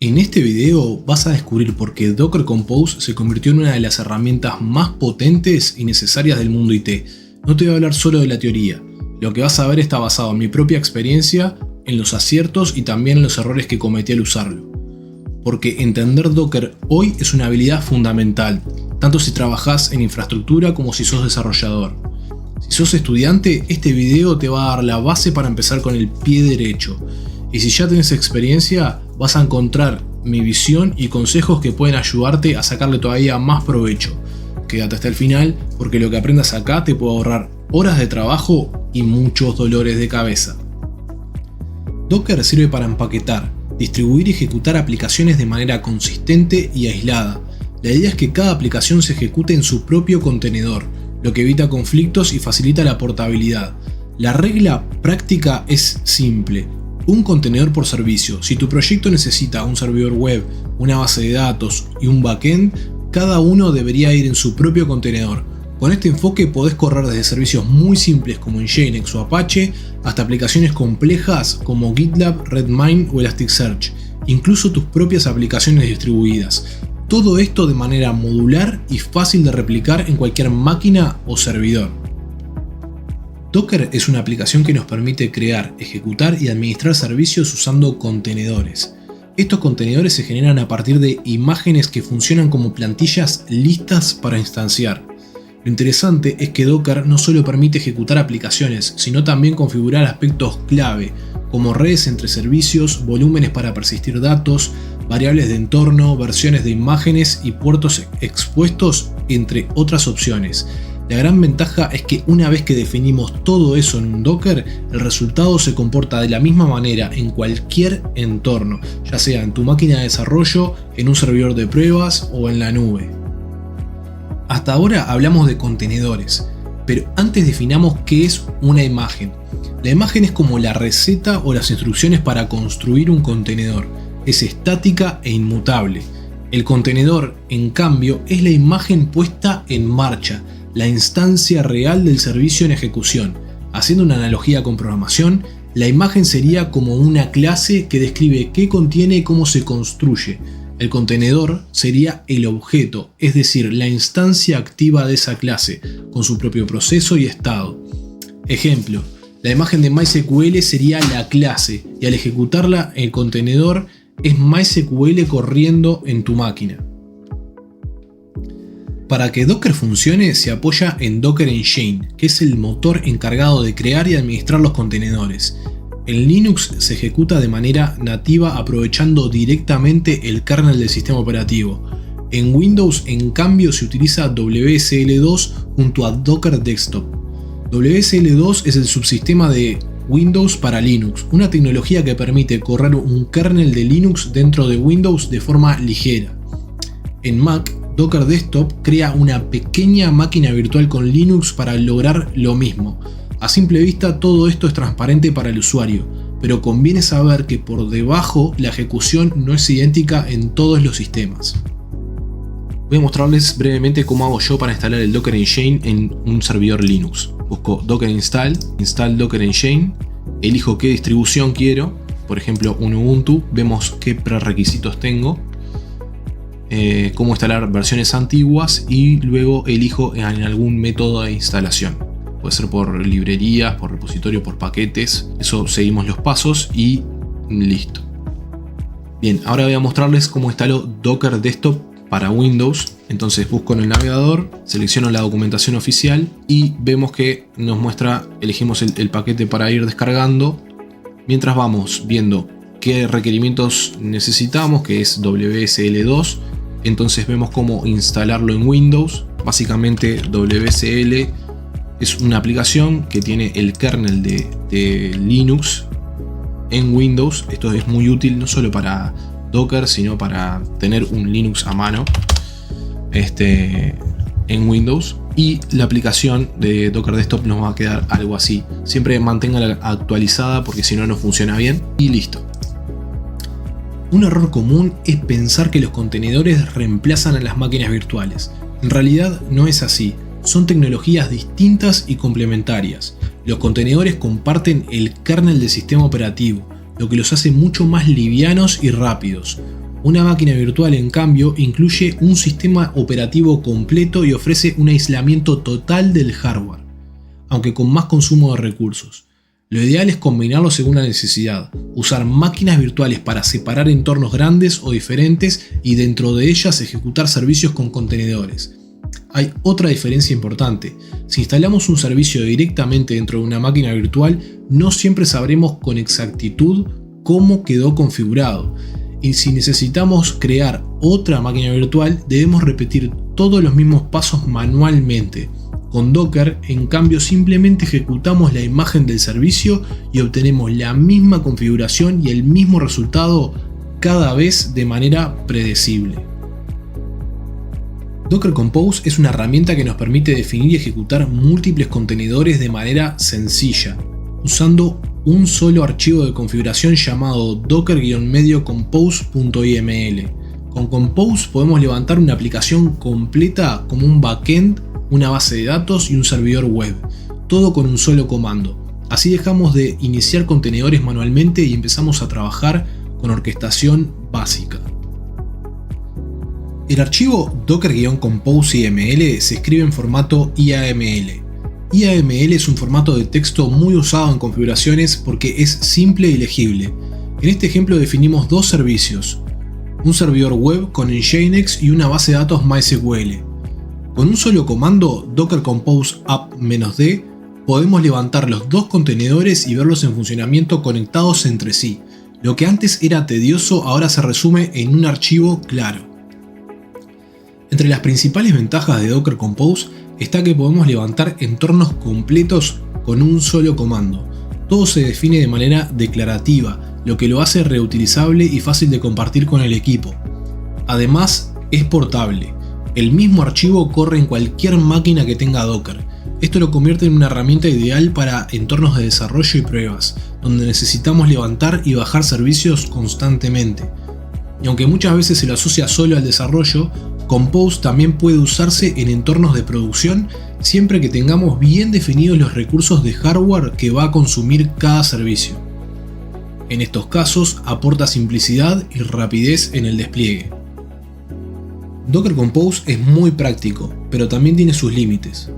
En este video vas a descubrir por qué Docker Compose se convirtió en una de las herramientas más potentes y necesarias del mundo IT. No te voy a hablar solo de la teoría, lo que vas a ver está basado en mi propia experiencia, en los aciertos y también en los errores que cometí al usarlo. Porque entender Docker hoy es una habilidad fundamental, tanto si trabajas en infraestructura como si sos desarrollador. Si sos estudiante, este video te va a dar la base para empezar con el pie derecho. Y si ya tenés experiencia, vas a encontrar mi visión y consejos que pueden ayudarte a sacarle todavía más provecho. Quédate hasta el final porque lo que aprendas acá te puede ahorrar horas de trabajo y muchos dolores de cabeza. Docker sirve para empaquetar, distribuir y ejecutar aplicaciones de manera consistente y aislada. La idea es que cada aplicación se ejecute en su propio contenedor, lo que evita conflictos y facilita la portabilidad. La regla práctica es simple. Un contenedor por servicio. Si tu proyecto necesita un servidor web, una base de datos y un backend, cada uno debería ir en su propio contenedor. Con este enfoque podés correr desde servicios muy simples como Nginx o Apache hasta aplicaciones complejas como GitLab, Redmine o Elasticsearch, incluso tus propias aplicaciones distribuidas. Todo esto de manera modular y fácil de replicar en cualquier máquina o servidor. Docker es una aplicación que nos permite crear, ejecutar y administrar servicios usando contenedores. Estos contenedores se generan a partir de imágenes que funcionan como plantillas listas para instanciar. Lo interesante es que Docker no solo permite ejecutar aplicaciones, sino también configurar aspectos clave, como redes entre servicios, volúmenes para persistir datos, variables de entorno, versiones de imágenes y puertos expuestos, entre otras opciones. La gran ventaja es que una vez que definimos todo eso en un Docker, el resultado se comporta de la misma manera en cualquier entorno, ya sea en tu máquina de desarrollo, en un servidor de pruebas o en la nube. Hasta ahora hablamos de contenedores, pero antes definamos qué es una imagen. La imagen es como la receta o las instrucciones para construir un contenedor. Es estática e inmutable. El contenedor, en cambio, es la imagen puesta en marcha, la instancia real del servicio en ejecución. Haciendo una analogía con programación, la imagen sería como una clase que describe qué contiene y cómo se construye. El contenedor sería el objeto, es decir, la instancia activa de esa clase, con su propio proceso y estado. Ejemplo, la imagen de MySQL sería la clase y al ejecutarla el contenedor es MySQL corriendo en tu máquina. Para que Docker funcione se apoya en Docker Engine, que es el motor encargado de crear y administrar los contenedores. En Linux se ejecuta de manera nativa aprovechando directamente el kernel del sistema operativo. En Windows en cambio se utiliza WSL2 junto a Docker Desktop. WSL2 es el subsistema de Windows para Linux, una tecnología que permite correr un kernel de Linux dentro de Windows de forma ligera. En Mac, Docker Desktop crea una pequeña máquina virtual con Linux para lograr lo mismo. A simple vista todo esto es transparente para el usuario, pero conviene saber que por debajo la ejecución no es idéntica en todos los sistemas. Voy a mostrarles brevemente cómo hago yo para instalar el Docker Engine en un servidor Linux. Busco Docker install Docker Engine, elijo qué distribución quiero, por ejemplo un Ubuntu, vemos qué prerequisitos tengo, cómo instalar versiones antiguas y luego elijo en algún método de instalación. Puede ser por librerías, por repositorio, por paquetes. Eso seguimos los pasos y listo. Bien, ahora voy a mostrarles cómo instalo Docker Desktop para Windows. Entonces busco en el navegador, selecciono la documentación oficial y vemos que nos muestra, elegimos el paquete para ir descargando. Mientras vamos viendo qué requerimientos necesitamos, que es WSL2. Entonces vemos cómo instalarlo en Windows. Básicamente WSL es una aplicación que tiene el kernel de Linux en Windows. Esto es muy útil no solo para Docker, sino para tener un Linux a mano en Windows. Y la aplicación de Docker Desktop nos va a quedar algo así. Siempre manténganla actualizada porque si no, no funciona bien. Y listo. Un error común es pensar que los contenedores reemplazan a las máquinas virtuales. En realidad no es así. Son tecnologías distintas y complementarias. Los contenedores comparten el kernel del sistema operativo, lo que los hace mucho más livianos y rápidos. Una máquina virtual, en cambio, incluye un sistema operativo completo y ofrece un aislamiento total del hardware, aunque con más consumo de recursos. Lo ideal es combinarlo según la necesidad, usar máquinas virtuales para separar entornos grandes o diferentes y dentro de ellas ejecutar servicios con contenedores. Hay otra diferencia importante: si instalamos un servicio directamente dentro de una máquina virtual, no siempre sabremos con exactitud cómo quedó configurado. Y si necesitamos crear otra máquina virtual, debemos repetir todos los mismos pasos manualmente. Con Docker, en cambio, simplemente ejecutamos la imagen del servicio y obtenemos la misma configuración y el mismo resultado cada vez de manera predecible. Docker Compose es una herramienta que nos permite definir y ejecutar múltiples contenedores de manera sencilla, usando un solo archivo de configuración llamado docker-medio compose.iml. Con Compose podemos levantar una aplicación completa como un backend, una base de datos y un servidor web, todo con un solo comando. Así dejamos de iniciar contenedores manualmente y empezamos a trabajar con orquestación básica. El archivo docker-compose.iml se escribe en formato IAML. IAML es un formato de texto muy usado en configuraciones porque es simple y legible. En este ejemplo definimos dos servicios, un servidor web con Nginx y una base de datos MySQL. Con un solo comando, docker compose app-d, podemos levantar los dos contenedores y verlos en funcionamiento conectados entre sí. Lo que antes era tedioso ahora se resume en un archivo claro. Entre las principales ventajas de Docker Compose está que podemos levantar entornos completos con un solo comando. Todo se define de manera declarativa, lo que lo hace reutilizable y fácil de compartir con el equipo. Además, es portable. El mismo archivo corre en cualquier máquina que tenga Docker. Esto lo convierte en una herramienta ideal para entornos de desarrollo y pruebas, donde necesitamos levantar y bajar servicios constantemente. Y aunque muchas veces se lo asocia solo al desarrollo, Compose también puede usarse en entornos de producción siempre que tengamos bien definidos los recursos de hardware que va a consumir cada servicio. En estos casos aporta simplicidad y rapidez en el despliegue. Docker Compose es muy práctico, pero también tiene sus límites.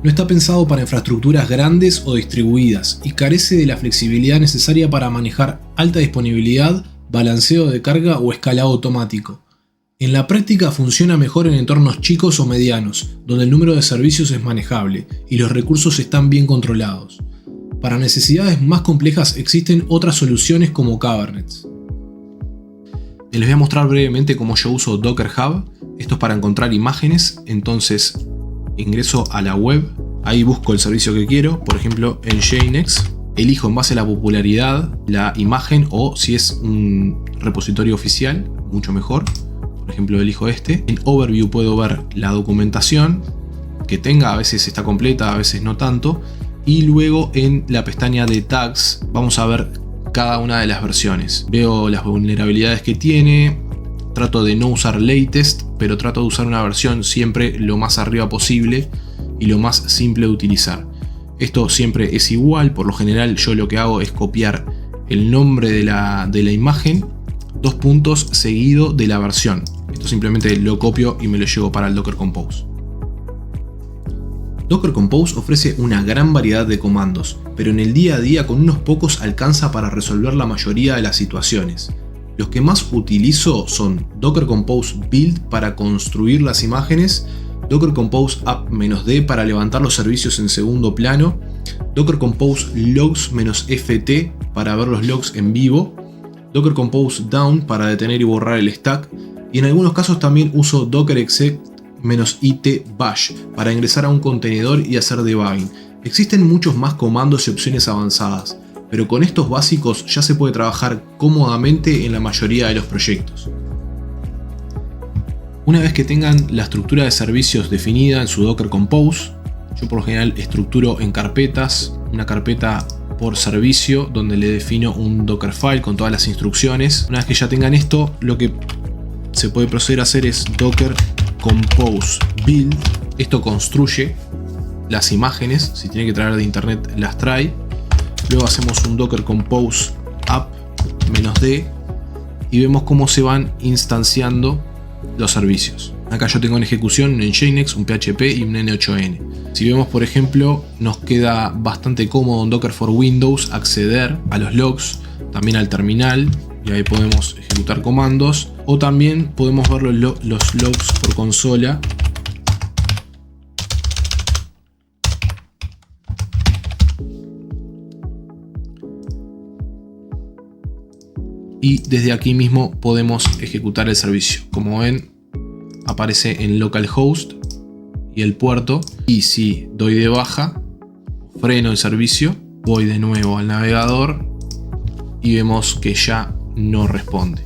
No está pensado para infraestructuras grandes o distribuidas y carece de la flexibilidad necesaria para manejar alta disponibilidad, balanceo de carga o escalado automático. En la práctica funciona mejor en entornos chicos o medianos, donde el número de servicios es manejable y los recursos están bien controlados. Para necesidades más complejas existen otras soluciones como Kubernetes. Les voy a mostrar brevemente cómo yo uso Docker Hub. Esto es para encontrar imágenes, entonces ingreso a la web, ahí busco el servicio que quiero, por ejemplo Nginx, elijo en base a la popularidad la imagen o si es un repositorio oficial, mucho mejor. Por ejemplo, elijo este. En Overview puedo ver la documentación que tenga, a veces está completa, a veces no tanto. Y luego en la pestaña de Tags vamos a ver cada una de las versiones. Veo las vulnerabilidades que tiene. Trato de no usar latest, pero trato de usar una versión siempre lo más arriba posible y lo más simple de utilizar. Esto siempre es igual, por lo general yo lo que hago es copiar el nombre de la imagen, 2 puntos seguido de la versión. Esto simplemente lo copio y me lo llevo para el Docker Compose. Docker Compose ofrece una gran variedad de comandos, pero en el día a día con unos pocos alcanza para resolver la mayoría de las situaciones. Los que más utilizo son Docker Compose Build para construir las imágenes, Docker Compose app-d para levantar los servicios en segundo plano, Docker Compose logs-ft para ver los logs en vivo, Docker Compose Down para detener y borrar el stack, y en algunos casos también uso Docker exec-it bash para ingresar a un contenedor y hacer debugging. Existen muchos más comandos y opciones avanzadas, pero con estos básicos ya se puede trabajar cómodamente en la mayoría de los proyectos. Una vez que tengan la estructura de servicios definida en su Docker Compose, yo por lo general estructuro en carpetas, una carpeta por servicio donde le defino un Dockerfile con todas las instrucciones. Una vez que ya tengan esto, lo que se puede proceder a hacer es Docker Compose Build. Esto construye las imágenes, si tiene que traer de internet las trae. Luego hacemos un Docker Compose app-d y vemos cómo se van instanciando los servicios. Acá yo tengo en ejecución un Nginx, un PHP y un N8N. Si vemos, por ejemplo, nos queda bastante cómodo en Docker for Windows acceder a los logs, también al terminal, y ahí podemos ejecutar comandos, o también podemos ver los logs por consola. Y desde aquí mismo podemos ejecutar el servicio. Como ven, aparece en localhost y el puerto. Y si doy de baja, freno el servicio, voy de nuevo al navegador y vemos que ya no responde.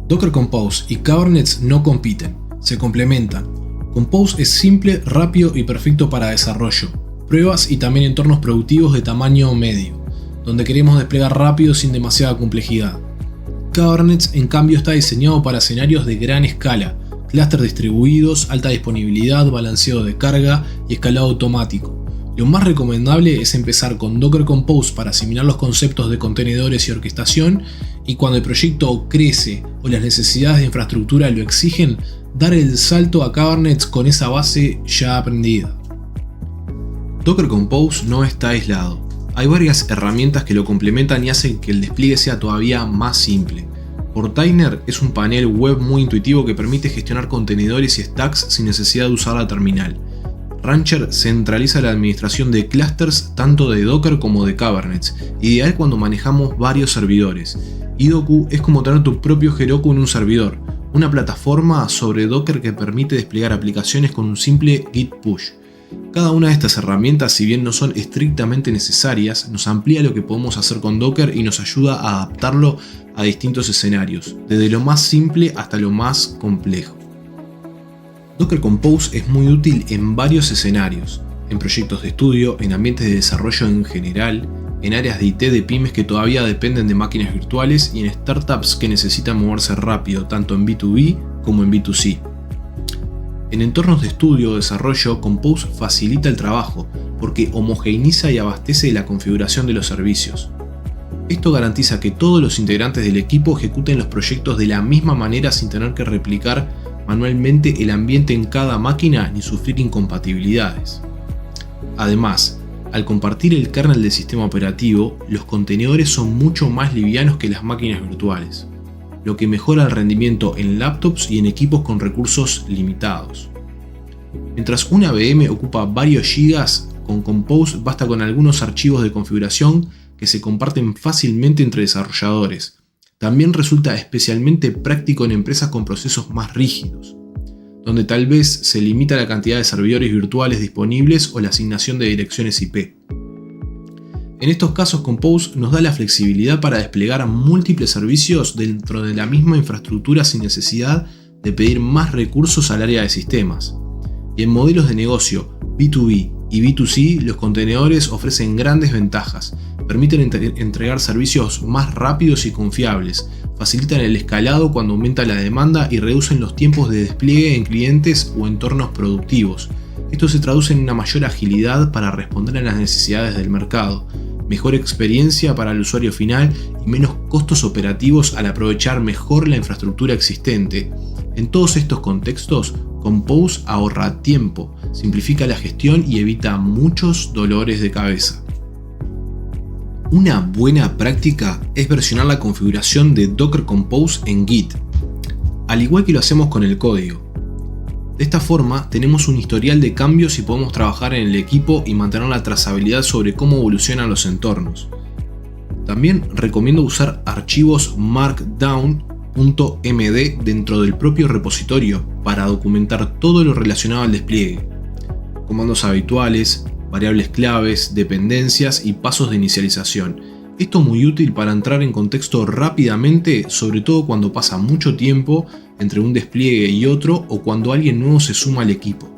Docker Compose y Kubernetes no compiten, se complementan. Compose es simple, rápido y perfecto para desarrollo, pruebas y también entornos productivos de tamaño medio, donde queremos desplegar rápido sin demasiada complejidad. Kubernetes en cambio está diseñado para escenarios de gran escala, clústeres distribuidos, alta disponibilidad, balanceo de carga y escalado automático. Lo más recomendable es empezar con Docker Compose para asimilar los conceptos de contenedores y orquestación, y cuando el proyecto crece o las necesidades de infraestructura lo exigen, dar el salto a Kubernetes con esa base ya aprendida. Docker Compose no está aislado. Hay varias herramientas que lo complementan y hacen que el despliegue sea todavía más simple. Portainer es un panel web muy intuitivo que permite gestionar contenedores y stacks sin necesidad de usar la terminal. Rancher centraliza la administración de clusters tanto de Docker como de Kubernetes, ideal cuando manejamos varios servidores. Heroku es como tener tu propio Heroku en un servidor, una plataforma sobre Docker que permite desplegar aplicaciones con un simple git push. Cada una de estas herramientas, si bien no son estrictamente necesarias, nos amplía lo que podemos hacer con Docker y nos ayuda a adaptarlo a distintos escenarios, desde lo más simple hasta lo más complejo. Docker Compose es muy útil en varios escenarios, en proyectos de estudio, en ambientes de desarrollo en general, en áreas de IT de pymes que todavía dependen de máquinas virtuales y en startups que necesitan moverse rápido tanto en B2B como en B2C. En entornos de estudio o desarrollo, Compose facilita el trabajo porque homogeneiza y abastece la configuración de los servicios. Esto garantiza que todos los integrantes del equipo ejecuten los proyectos de la misma manera sin tener que replicar manualmente el ambiente en cada máquina ni sufrir incompatibilidades. Además, al compartir el kernel del sistema operativo, los contenedores son mucho más livianos que las máquinas virtuales, lo que mejora el rendimiento en laptops y en equipos con recursos limitados. Mientras una VM ocupa varios gigas, con Compose basta con algunos archivos de configuración que se comparten fácilmente entre desarrolladores. También resulta especialmente práctico en empresas con procesos más rígidos, donde tal vez se limita la cantidad de servidores virtuales disponibles o la asignación de direcciones IP. En estos casos, Compose nos da la flexibilidad para desplegar múltiples servicios dentro de la misma infraestructura sin necesidad de pedir más recursos al área de sistemas. Y en modelos de negocio B2B y B2C, los contenedores ofrecen grandes ventajas. Permiten entregar servicios más rápidos y confiables, facilitan el escalado cuando aumenta la demanda y reducen los tiempos de despliegue en clientes o entornos productivos. Esto se traduce en una mayor agilidad para responder a las necesidades del mercado, mejor experiencia para el usuario final y menos costos operativos al aprovechar mejor la infraestructura existente. En todos estos contextos, Compose ahorra tiempo, simplifica la gestión y evita muchos dolores de cabeza. Una buena práctica es versionar la configuración de Docker Compose en Git, al igual que lo hacemos con el código. De esta forma tenemos un historial de cambios y podemos trabajar en el equipo y mantener la trazabilidad sobre cómo evolucionan los entornos. También recomiendo usar archivos markdown.md dentro del propio repositorio para documentar todo lo relacionado al despliegue, comandos habituales, variables claves, dependencias y pasos de inicialización. Esto es muy útil para entrar en contexto rápidamente, sobre todo cuando pasa mucho tiempo entre un despliegue y otro o cuando alguien nuevo se suma al equipo.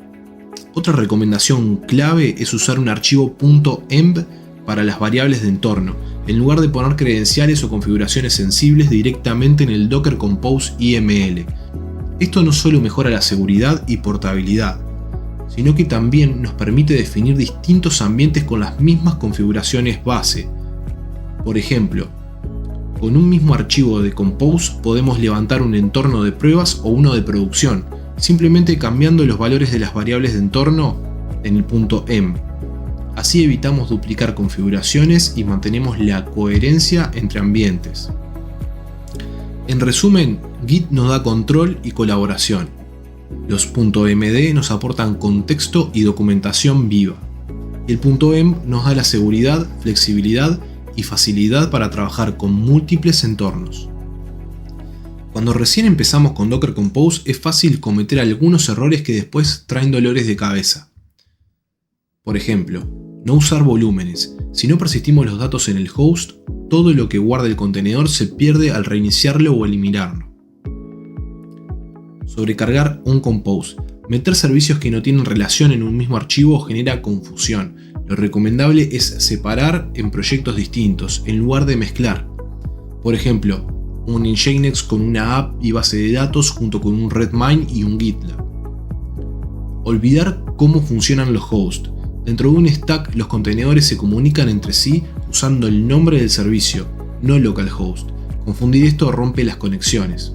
Otra recomendación clave es usar un archivo .env para las variables de entorno, en lugar de poner credenciales o configuraciones sensibles directamente en el Docker Compose YML. Esto no solo mejora la seguridad y portabilidad, sino que también nos permite definir distintos ambientes con las mismas configuraciones base. Por ejemplo, Con un mismo archivo de Compose podemos levantar un entorno de pruebas o uno de producción, simplemente cambiando los valores de las variables de entorno en el punto .env. Así evitamos duplicar configuraciones y mantenemos la coherencia entre ambientes. En resumen, Git nos da control y colaboración. Los .md nos aportan contexto y documentación viva. Y el .env nos da la seguridad, flexibilidad y facilidad para trabajar con múltiples entornos. Cuando recién empezamos con Docker Compose es fácil cometer algunos errores que después traen dolores de cabeza. Por ejemplo, no usar volúmenes. Si no persistimos los datos en el host, todo lo que guarda el contenedor se pierde al reiniciarlo o eliminarlo. Sobrecargar un Compose. Meter servicios que no tienen relación en un mismo archivo genera confusión. Lo recomendable es separar en proyectos distintos, en lugar de mezclar. Por ejemplo, un Nginx con una app y base de datos junto con un Redmine y un GitLab. Olvidar cómo funcionan los hosts. Dentro de un stack, los contenedores se comunican entre sí usando el nombre del servicio, no localhost. Confundir esto rompe las conexiones.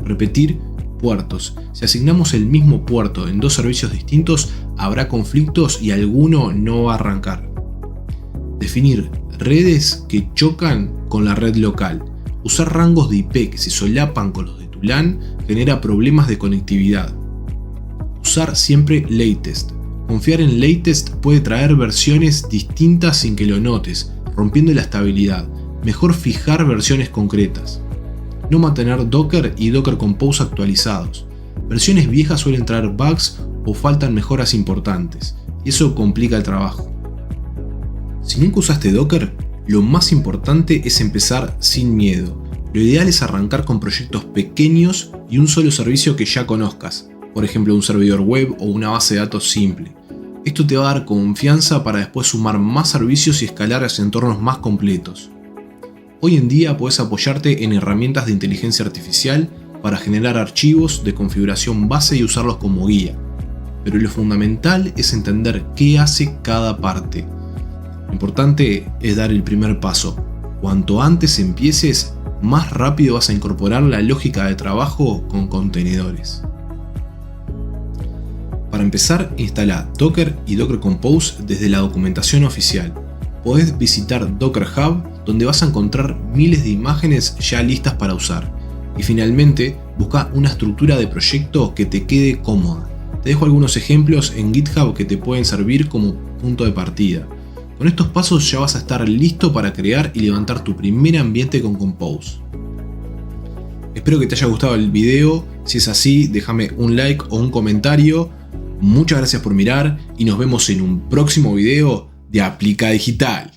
Repetir puertos. Si asignamos el mismo puerto en dos servicios distintos, habrá conflictos y alguno no va a arrancar. Definir redes que chocan con la red local. Usar rangos de IP que se solapan con los de tu LAN genera problemas de conectividad. Usar siempre latest. Confiar en latest puede traer versiones distintas sin que lo notes, rompiendo la estabilidad. Mejor fijar versiones concretas. No mantener Docker y Docker Compose actualizados. Versiones viejas suelen traer bugs o faltan mejoras importantes, y eso complica el trabajo. Si nunca usaste Docker, lo más importante es empezar sin miedo. Lo ideal es arrancar con proyectos pequeños y un solo servicio que ya conozcas, por ejemplo un servidor web o una base de datos simple. Esto te va a dar confianza para después sumar más servicios y escalar hacia entornos más completos. Hoy en día puedes apoyarte en herramientas de inteligencia artificial para generar archivos de configuración base y usarlos como guía. Pero lo fundamental es entender qué hace cada parte. Lo importante es dar el primer paso. Cuanto antes empieces, más rápido vas a incorporar la lógica de trabajo con contenedores. Para empezar, instala Docker y Docker Compose desde la documentación oficial. Podés visitar Docker Hub, donde vas a encontrar miles de imágenes ya listas para usar. Y finalmente, busca una estructura de proyecto que te quede cómoda. Te dejo algunos ejemplos en GitHub que te pueden servir como punto de partida. Con estos pasos ya vas a estar listo para crear y levantar tu primer ambiente con Compose. Espero que te haya gustado el video. Si es así, déjame un like o un comentario. Muchas gracias por mirar y nos vemos en un próximo video de Aplica Digital.